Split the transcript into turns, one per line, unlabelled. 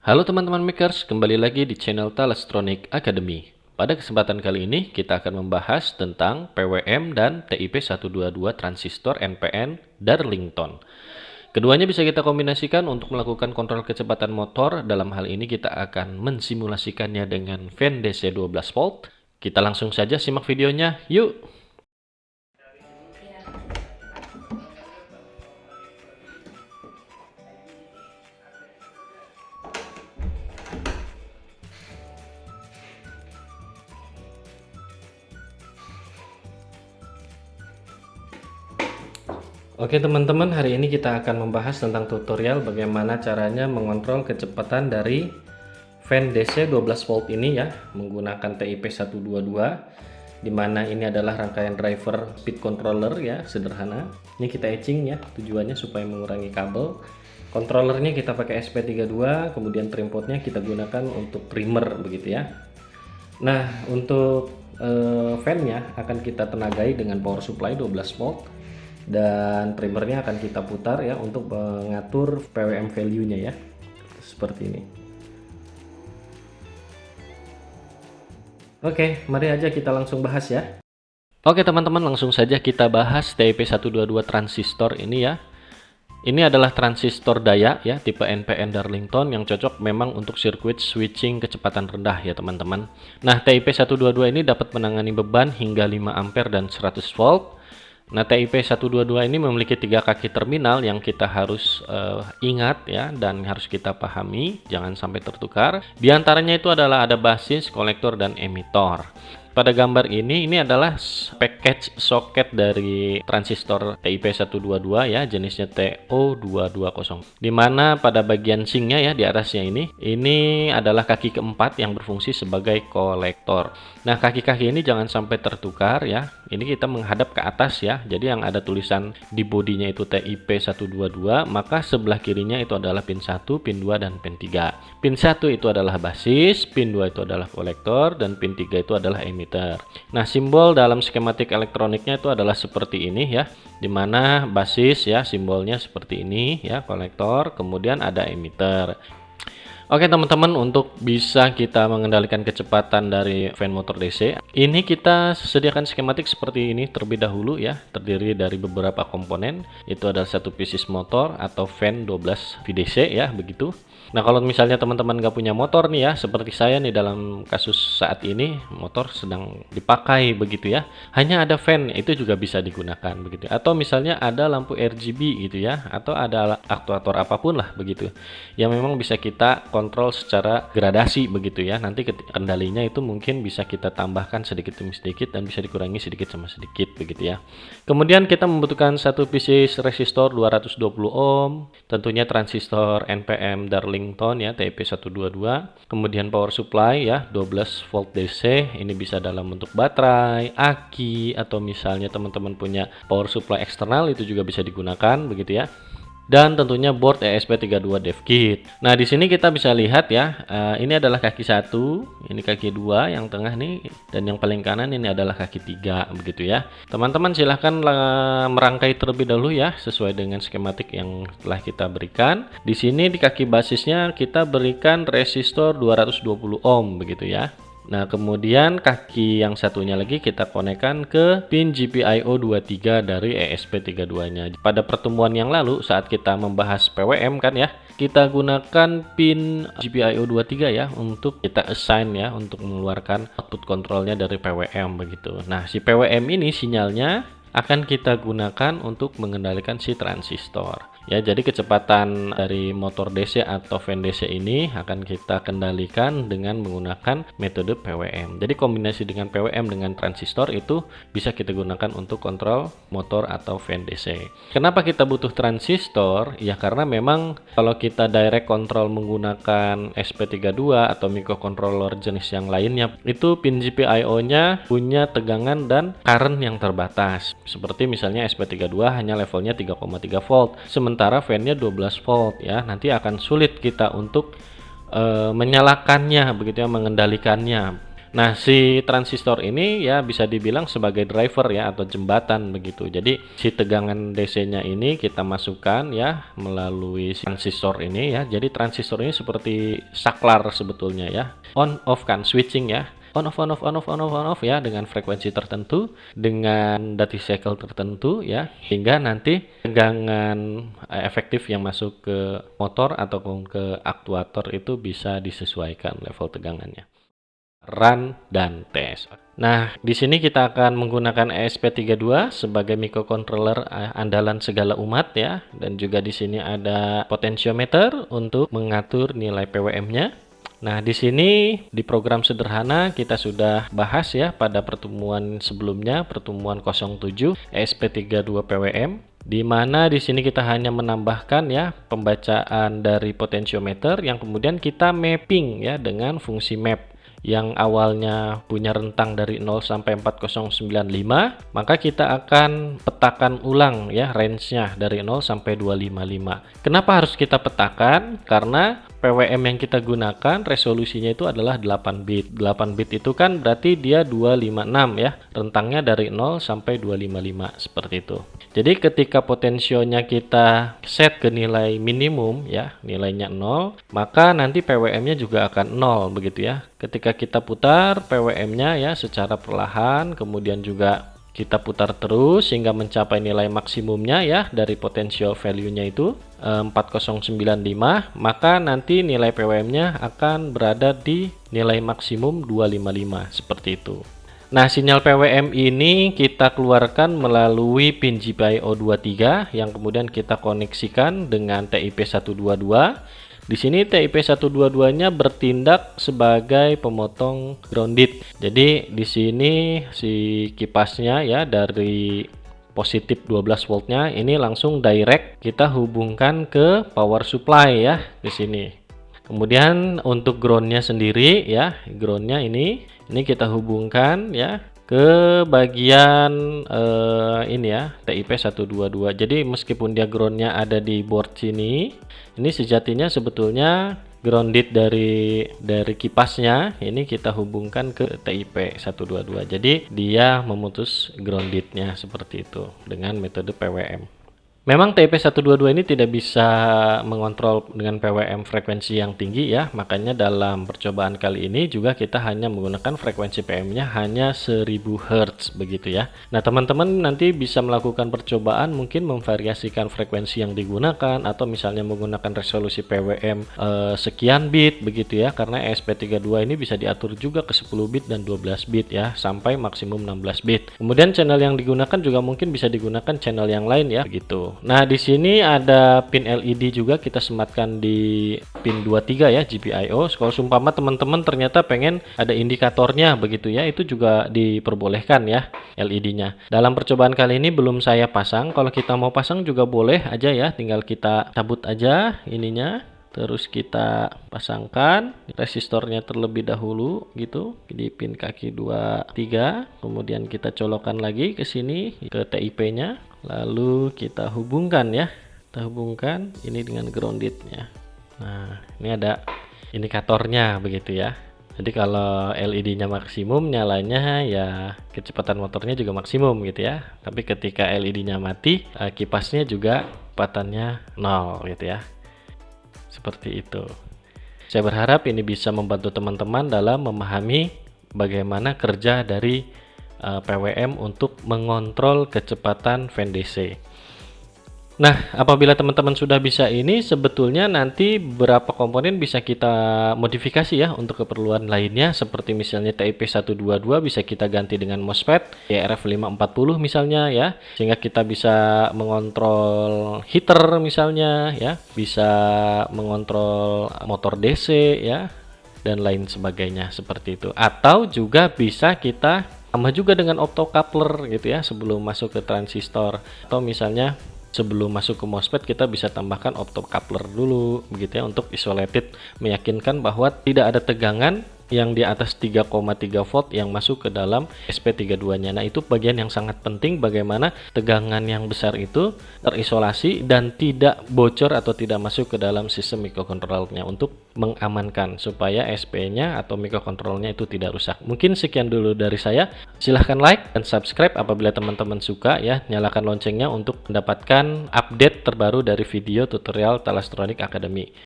Halo teman-teman makers, kembali lagi di channel Thalestronic Academy. Pada kesempatan kali ini kita akan membahas tentang PWM dan TIP 122 transistor NPN Darlington. Keduanya bisa kita kombinasikan untuk melakukan kontrol kecepatan motor. Dalam hal ini kita akan mensimulasikannya dengan fan DC 12 volt. Kita langsung saja simak videonya, yuk! Oke teman-teman, hari ini kita akan membahas tentang tutorial bagaimana caranya mengontrol kecepatan dari fan DC 12 volt ini ya, menggunakan TIP 122, dimana ini adalah rangkaian driver speed controller ya, sederhana. Ini kita etching ya, tujuannya supaya mengurangi kabel. Controllernya kita pakai SP32, kemudian trim potnya kita gunakan untuk trimmer begitu ya. Nah, untuk fan-nya akan kita tenagai dengan power supply 12 volt. Dan primernya akan kita putar ya untuk mengatur PWM value-nya ya, seperti ini. Oke, mari aja kita langsung bahas ya. Oke teman-teman, langsung saja kita bahas TIP 122 transistor ini ya. Ini adalah transistor daya ya, tipe NPN Darlington yang cocok memang untuk sirkuit switching kecepatan rendah ya teman-teman. Nah, TIP 122 ini dapat menangani beban hingga 5 ampere dan 100 volt. Nah, TIP 122 ini memiliki 3 kaki terminal yang kita harus ingat ya, dan harus kita pahami, jangan sampai tertukar. Di antaranya itu adalah ada basis, kolektor, dan emitor. Pada gambar ini adalah package soket dari transistor TIP 122 ya, jenisnya TO220. Dimana pada bagian sinknya ya, di atasnya ini adalah kaki keempat yang berfungsi sebagai kolektor. Nah, kaki-kaki ini jangan sampai tertukar ya. Ini kita menghadap ke atas ya. Jadi yang ada tulisan di bodinya itu TIP 122, maka sebelah kirinya itu adalah pin 1, pin 2, dan pin 3. Pin 1 itu adalah basis, pin 2 itu adalah kolektor, dan pin 3 itu adalah emitor. Nah, simbol dalam skematik elektroniknya itu adalah seperti ini ya, dimana basis ya simbolnya seperti ini ya, kolektor, kemudian ada emitter. Oke teman-teman, untuk bisa kita mengendalikan kecepatan dari fan motor DC, ini kita sediakan skematik seperti ini terlebih dahulu ya, terdiri dari beberapa komponen. Itu adalah satu pieces motor atau fan 12 VDC ya, begitu. Nah, kalau misalnya teman-teman nggak punya motor nih ya, seperti saya nih dalam kasus saat ini, motor sedang dipakai begitu ya, hanya ada fan, itu juga bisa digunakan begitu. Atau misalnya ada lampu RGB gitu ya, atau ada aktuator apapun lah begitu, yang memang bisa kita kontrol secara gradasi begitu ya. Nanti kendalinya itu mungkin bisa kita tambahkan sedikit demi sedikit dan bisa dikurangi sedikit sama sedikit begitu ya. Kemudian kita membutuhkan satu pieces resistor 220 ohm, tentunya transistor NPN Darlington ya, TIP 122. Kemudian power supply ya, 12 volt DC. Ini bisa dalam bentuk baterai, aki, atau misalnya teman-teman punya power supply eksternal, itu juga bisa digunakan begitu ya. Dan tentunya board ESP32 dev kit. Nah, di sini kita bisa lihat ya, ini adalah kaki 1, ini kaki 2 yang tengah nih, dan yang paling kanan ini adalah kaki 3 begitu ya. Teman-teman silahkan merangkai terlebih dahulu ya, sesuai dengan skematik yang telah kita berikan. Di sini di kaki basisnya kita berikan resistor 220 ohm begitu ya. Nah, kemudian kaki yang satunya lagi kita konekkan ke pin GPIO 23 dari ESP32-nya. Pada pertemuan yang lalu saat kita membahas PWM kan ya, kita gunakan pin GPIO 23 ya untuk kita assign ya, untuk mengeluarkan output kontrolnya dari PWM begitu. Nah, si PWM ini sinyalnya akan kita gunakan untuk mengendalikan si transistor. Ya, jadi kecepatan dari motor DC atau fan DC ini akan kita kendalikan dengan menggunakan metode PWM. Jadi kombinasi dengan PWM dengan transistor itu bisa kita gunakan untuk kontrol motor atau fan DC. Kenapa kita butuh transistor? Ya karena memang kalau kita direct control menggunakan SP32 atau microcontroller jenis yang lainnya, itu pin GPIO-nya punya tegangan dan current yang terbatas. Seperti misalnya SP32 hanya levelnya 3,3 volt. Sementara fan-nya 12 volt ya, nanti akan sulit kita untuk menyalakannya begitu ya, mengendalikannya. Nah, si transistor ini ya bisa dibilang sebagai driver ya atau jembatan begitu. Jadi si tegangan DC-nya ini kita masukkan ya melalui si transistor ini ya. Jadi transistor ini seperti saklar sebetulnya ya. On off kan switching ya. On off on off on off on off on off ya dengan frekuensi tertentu, dengan duty cycle tertentu ya, hingga nanti tegangan efektif yang masuk ke motor ataupun ke aktuator itu bisa disesuaikan level tegangannya. Run dan tes. Nah, di sini kita akan menggunakan ESP32 sebagai microcontroller andalan segala umat ya, dan juga di sini ada potentiometer untuk mengatur nilai PWM-nya. Nah, di sini di program sederhana kita sudah bahas ya pada pertemuan sebelumnya, pertemuan 07 ESP32 PWM, di mana di sini kita hanya menambahkan ya pembacaan dari potentiometer yang kemudian kita mapping ya dengan fungsi map yang awalnya punya rentang dari 0 sampai 4095, maka kita akan petakan ulang ya range-nya dari 0 sampai 255. Kenapa harus kita petakan? Karena PWM yang kita gunakan resolusinya itu adalah 8 bit. 8 bit itu kan berarti dia 256 ya, rentangnya dari 0 sampai 255 seperti itu. Jadi ketika potensionya kita set ke nilai minimum ya, nilainya 0, maka nanti PWM-nya juga akan 0 begitu ya. Ketika kita putar PWM-nya ya secara perlahan, kemudian juga kita putar terus hingga mencapai nilai maksimumnya ya dari potential value-nya itu 4095, maka nanti nilai PWM-nya akan berada di nilai maksimum 255 seperti itu. Nah, sinyal PWM ini kita keluarkan melalui pin GPIO 23 yang kemudian kita koneksikan dengan TIP 122. Di sini TIP 122-nya bertindak sebagai pemotong grounded. Jadi di sini si kipasnya ya dari positif 12 voltnya ini langsung direct kita hubungkan ke power supply ya di sini. Kemudian untuk groundnya sendiri ya, groundnya ini kita hubungkan ya ke bagian ini ya TIP 122. Jadi meskipun dia groundnya ada di board sini, ini sejatinya sebetulnya grounded dari kipasnya ini kita hubungkan ke TIP 122. Jadi dia memutus groundednya seperti itu dengan metode PWM. Memang TIP 122 ini tidak bisa mengontrol dengan PWM frekuensi yang tinggi ya, makanya dalam percobaan kali ini juga kita hanya menggunakan frekuensi PM-nya hanya 1000 Hz begitu ya. Nah, teman-teman nanti bisa melakukan percobaan mungkin memvariasikan frekuensi yang digunakan atau misalnya menggunakan resolusi PWM sekian bit begitu ya, karena ESP32 ini bisa diatur juga ke 10 bit dan 12 bit ya, sampai maksimum 16 bit. Kemudian channel yang digunakan juga mungkin bisa digunakan channel yang lain ya begitu. Nah, di sini ada pin LED juga kita sematkan di pin 23 ya, GPIO. Kalau seumpama teman-teman ternyata pengen ada indikatornya begitu ya, itu juga diperbolehkan ya LED-nya. Dalam percobaan kali ini belum saya pasang. Kalau kita mau pasang juga boleh aja ya, tinggal kita cabut aja ininya. Terus kita pasangkan resistornya terlebih dahulu gitu di pin kaki 23. Kemudian kita colokkan lagi ke sini ke TIP-nya. Lalu kita hubungkan ya. Kita hubungkan ini dengan grounded-nya. Nah, ini ada indikatornya begitu ya. Jadi kalau LED-nya maksimum nyalanya ya kecepatan motornya juga maksimum gitu ya. Tapi ketika LED-nya mati, kipasnya juga kecepatannya 0 gitu ya. Seperti itu. Saya berharap ini bisa membantu teman-teman dalam memahami bagaimana kerja dari PWM untuk mengontrol kecepatan fan DC. Nah, apabila teman-teman sudah bisa ini, sebetulnya nanti beberapa komponen bisa kita modifikasi ya untuk keperluan lainnya, seperti misalnya TIP 122 bisa kita ganti dengan MOSFET ERF540 misalnya ya, sehingga kita bisa mengontrol heater misalnya ya, bisa mengontrol motor DC ya, dan lain sebagainya seperti itu. Atau juga bisa kita tambah juga dengan optocoupler gitu ya sebelum masuk ke transistor, atau misalnya sebelum masuk ke MOSFET kita bisa tambahkan optocoupler dulu begitu ya untuk isolated, meyakinkan bahwa tidak ada tegangan yang di atas 3,3 volt yang masuk ke dalam SP32-nya. Nah, itu bagian yang sangat penting, bagaimana tegangan yang besar itu terisolasi dan tidak bocor atau tidak masuk ke dalam sistem microcontrollernya untuk mengamankan supaya SP-nya atau microcontrollernya itu tidak rusak. Mungkin sekian dulu dari saya. Silahkan like dan subscribe apabila teman-teman suka ya. Nyalakan loncengnya untuk mendapatkan update terbaru dari video tutorial Talastronic Academy.